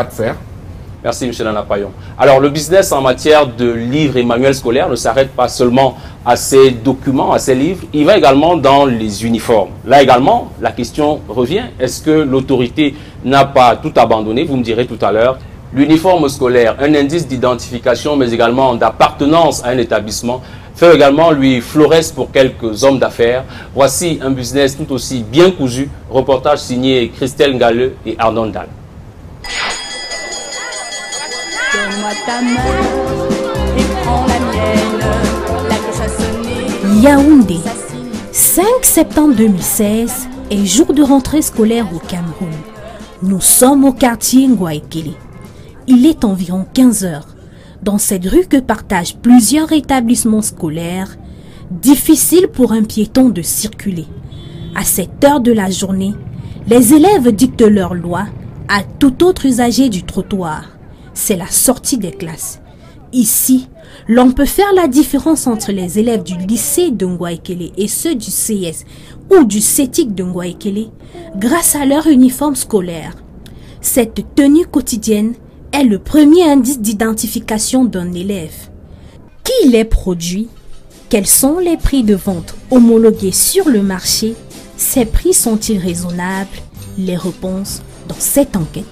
faire. Merci, M. Nanapayon. Alors, le business en matière de livres et manuels scolaires ne s'arrête pas seulement à ces documents, à ces livres. Il va également dans les uniformes. Là également, la question revient. Est-ce que l'autorité n'a pas tout abandonné? Vous me direz tout à l'heure. L'uniforme scolaire, un indice d'identification, mais également d'appartenance à un établissement, fait également lui florès pour quelques hommes d'affaires. Voici un business tout aussi bien cousu. Reportage signé Christelle Ngale et Arnaud Ndal. Donne-moi ta main et prends la mienne. La cloche a sonné. Yaoundé, 5 septembre 2016 est jour de rentrée scolaire au Cameroun. Nous sommes au quartier Ngwaekele. Il est environ 15 heures. Dans cette rue que partagent plusieurs établissements scolaires, difficile pour un piéton de circuler. À cette heure de la journée, les élèves dictent leurs lois à tout autre usager du trottoir. C'est la sortie des classes. Ici, l'on peut faire la différence entre les élèves du lycée de Ngwaekele et ceux du CS ou du CETIC de Ngwaekele grâce à leur uniforme scolaire. Cette tenue quotidienne est le premier indice d'identification d'un élève. Qui les produit? Quels sont les prix de vente homologués sur le marché? Ces prix sont-ils raisonnables? Les réponses dans cette enquête.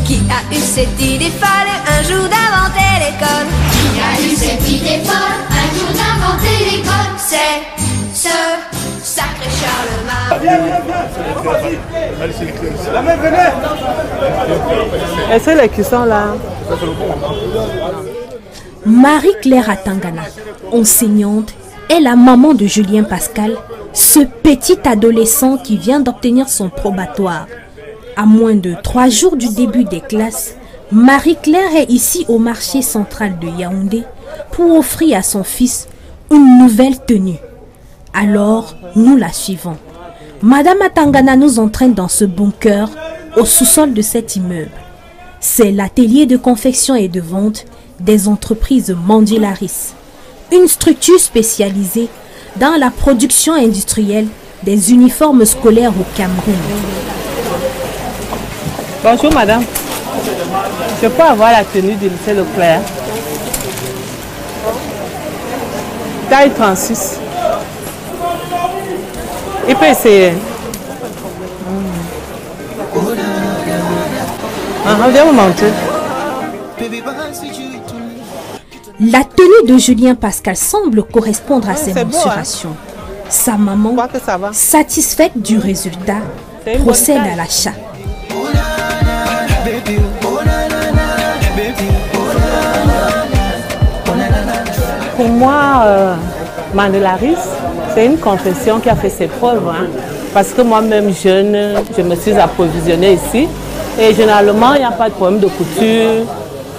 Qui a eu cette idée folle un jour d'inventer l'école? Qui a eu cette idée folle un jour d'inventer l'école? C'est ce sacré Charlemagne. La main, venez. Est-ce que les cuissons là? Marie-Claire Atangana, enseignante, est la maman de Julien Pascal, ce petit adolescent qui vient d'obtenir son probatoire. À moins de 3 jours du début des classes, Marie-Claire est ici au marché central de Yaoundé pour offrir à son fils une nouvelle tenue. Alors, nous la suivons. Madame Atangana nous entraîne dans ce bunker au sous-sol de cet immeuble. C'est l'atelier de confection et de vente des entreprises Mandilaris, une structure spécialisée dans la production industrielle des uniformes scolaires au Cameroun. Bonjour madame. Je peux avoir la tenue du lycée Leclerc? Taille 36. Il peut essayer. Viens me montrer. La tenue de Julien Pascal semble correspondre à ses mensurations. Sa maman, satisfaite du résultat, procède à l'achat. Pour moi, Mandelaris, c'est une confession qui a fait ses preuves. Parce que moi-même jeune, je me suis approvisionnée ici. Et généralement, il n'y a pas de problème de couture.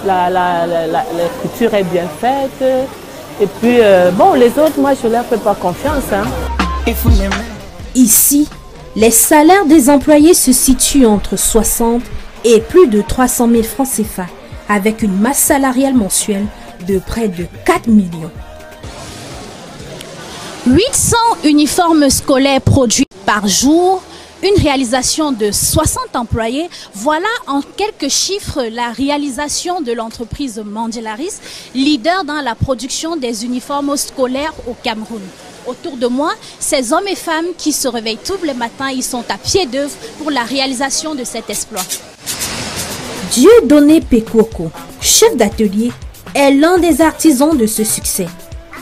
La couture est bien faite. Et puis, bon, les autres, moi, je ne leur fais pas confiance. Ici, les salaires des employés se situent entre 60 et plus de 300 000 francs CFA, avec une masse salariale mensuelle de près de 4 millions. 800 uniformes scolaires produits par jour, une réalisation de 60 employés. Voilà en quelques chiffres la réalisation de l'entreprise Mandilaris, leader dans la production des uniformes scolaires au Cameroun. Autour de moi, ces hommes et femmes qui se réveillent tous les matins, ils sont à pied d'œuvre pour la réalisation de cet exploit. Dieudonné Pekoko, chef d'atelier, est l'un des artisans de ce succès.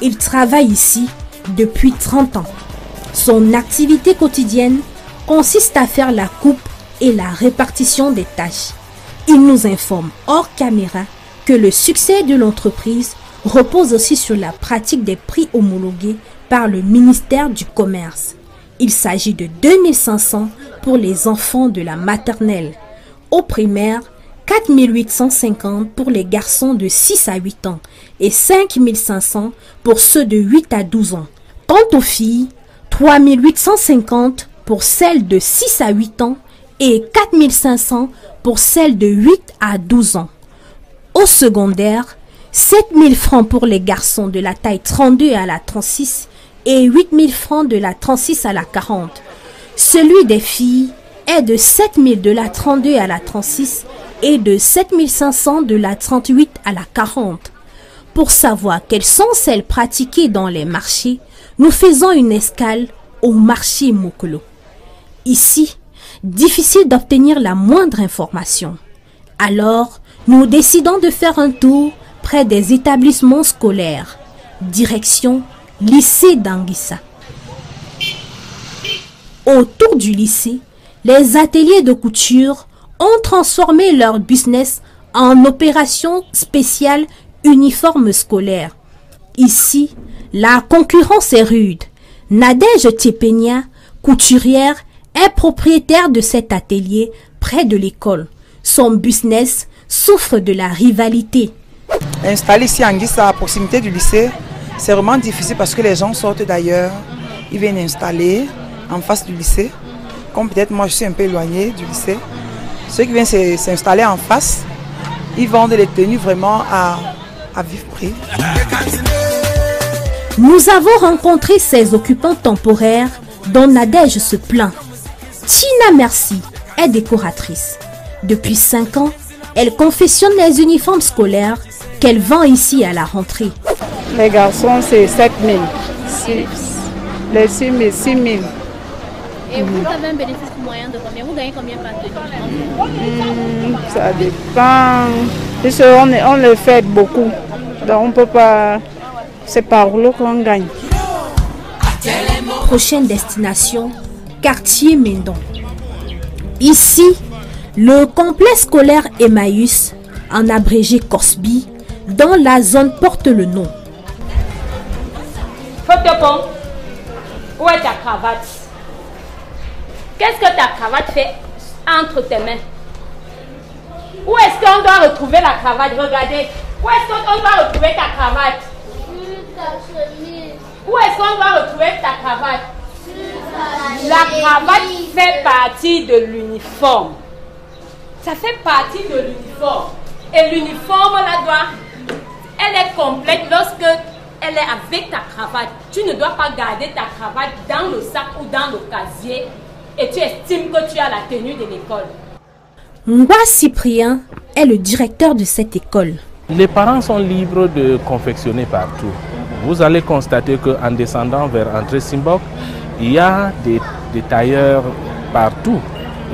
Il travaille ici depuis 30 ans. Son activité quotidienne consiste à faire la coupe et la répartition des tâches. Il nous informe hors caméra que le succès de l'entreprise repose aussi sur la pratique des prix homologués par le ministère du Commerce. Il s'agit de 2500 pour les enfants de la maternelle. Au primaire, 4850 pour les garçons de 6 à 8 ans et 5500 pour ceux de 8 à 12 ans. Quant aux filles, 3850 pour celles de 6 à 8 ans et 4500 pour celles de 8 à 12 ans. Au secondaire, 7000 francs pour les garçons de la taille 32 à la 36 et 8000 francs de la 36 à la 40. Celui des filles est de 7000 de la 32 à la 36 et de 7500 de la 38 à la 40. Pour savoir quelles sont celles pratiquées dans les marchés, nous faisons une escale au marché Mokolo. Ici, difficile d'obtenir la moindre information. Alors, nous décidons de faire un tour près des établissements scolaires. Direction lycée d'Anguissa. Autour du lycée, les ateliers de couture ont transformé leur business en opération spéciale uniforme scolaire. Ici, la concurrence est rude. Nadège Tchepenia, couturière, est propriétaire de cet atelier près de l'école. Son business souffre de la rivalité. Installé ici à Anguissa, à proximité du lycée, c'est vraiment difficile parce que les gens sortent d'ailleurs. Ils viennent installer en face du lycée. Comme peut-être moi je suis un peu éloigné du lycée. Ceux qui viennent s'installer en face, ils vendent les tenues vraiment à vif prix. Nous avons rencontré ces occupants temporaires dont Nadège se plaint. Tina Merci est décoratrice. Depuis 5 ans, elle confectionne les uniformes scolaires qu'elle vend ici à la rentrée. Les garçons, c'est 7000. Les 6000, 6000. Et vous avez un bénéfice moyen de combien? Vous gagnez combien par tenue? Ça dépend. On le fait beaucoup. Donc on ne peut pas. C'est par là qu'on gagne. Prochaine destination, quartier Mendon. Ici, le complexe scolaire Emmaüs, en abrégé Cosby, dans la zone porte le nom. Photopon, où est ta cravate? Qu'est-ce que ta cravate fait entre tes mains? Où est-ce qu'on doit retrouver la cravate? Regardez. Où est-ce qu'on doit retrouver ta cravate? Où est-ce qu'on doit retrouver ta cravate? La cravate fait partie de l'uniforme. Ça fait partie de l'uniforme. Et l'uniforme, elle est complète lorsque elle est avec ta cravate. Tu ne dois pas garder ta cravate dans le sac ou dans le casier et tu estimes que tu as la tenue de l'école. Ngwa Cyprien est le directeur de cette école. Les parents sont libres de confectionner partout. Vous allez constater qu'en descendant vers Entrée Simbok, il y a des tailleurs partout.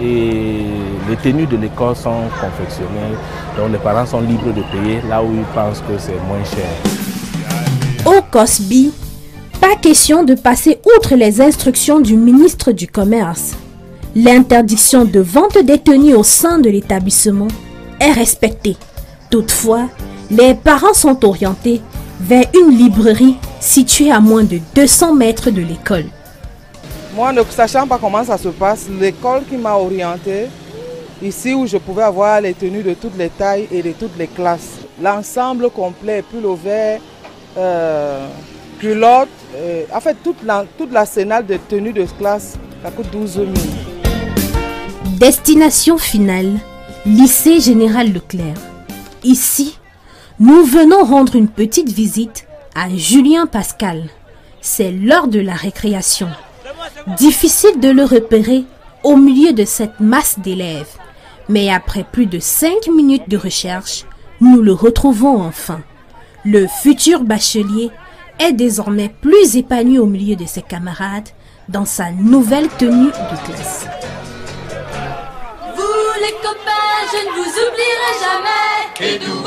Et les tenues de l'école sont confectionnées. Donc les parents sont libres de payer là où ils pensent que c'est moins cher. Au Cosby, pas question de passer outre les instructions du ministre du Commerce. L'interdiction de vente des tenues au sein de l'établissement est respectée. Toutefois, les parents sont orientés vers une librairie située à moins de 200 mètres de l'école. Moi, ne sachant pas comment ça se passe, l'école qui m'a orienté, ici où je pouvais avoir les tenues de toutes les tailles et de toutes les classes. L'ensemble complet, pull over, culotte, en fait toute l'arsenal de tenues de classe, ça coûte 12 000. Destination finale, lycée Général Leclerc. Ici, nous venons rendre une petite visite à Julien Pascal. C'est l'heure de la récréation. Difficile de le repérer au milieu de cette masse d'élèves. Mais après plus de 5 minutes de recherche, nous le retrouvons enfin. Le futur bachelier est désormais plus épanoui au milieu de ses camarades dans sa nouvelle tenue de classe. Vous les copains, je ne vous oublierai jamais. Et nous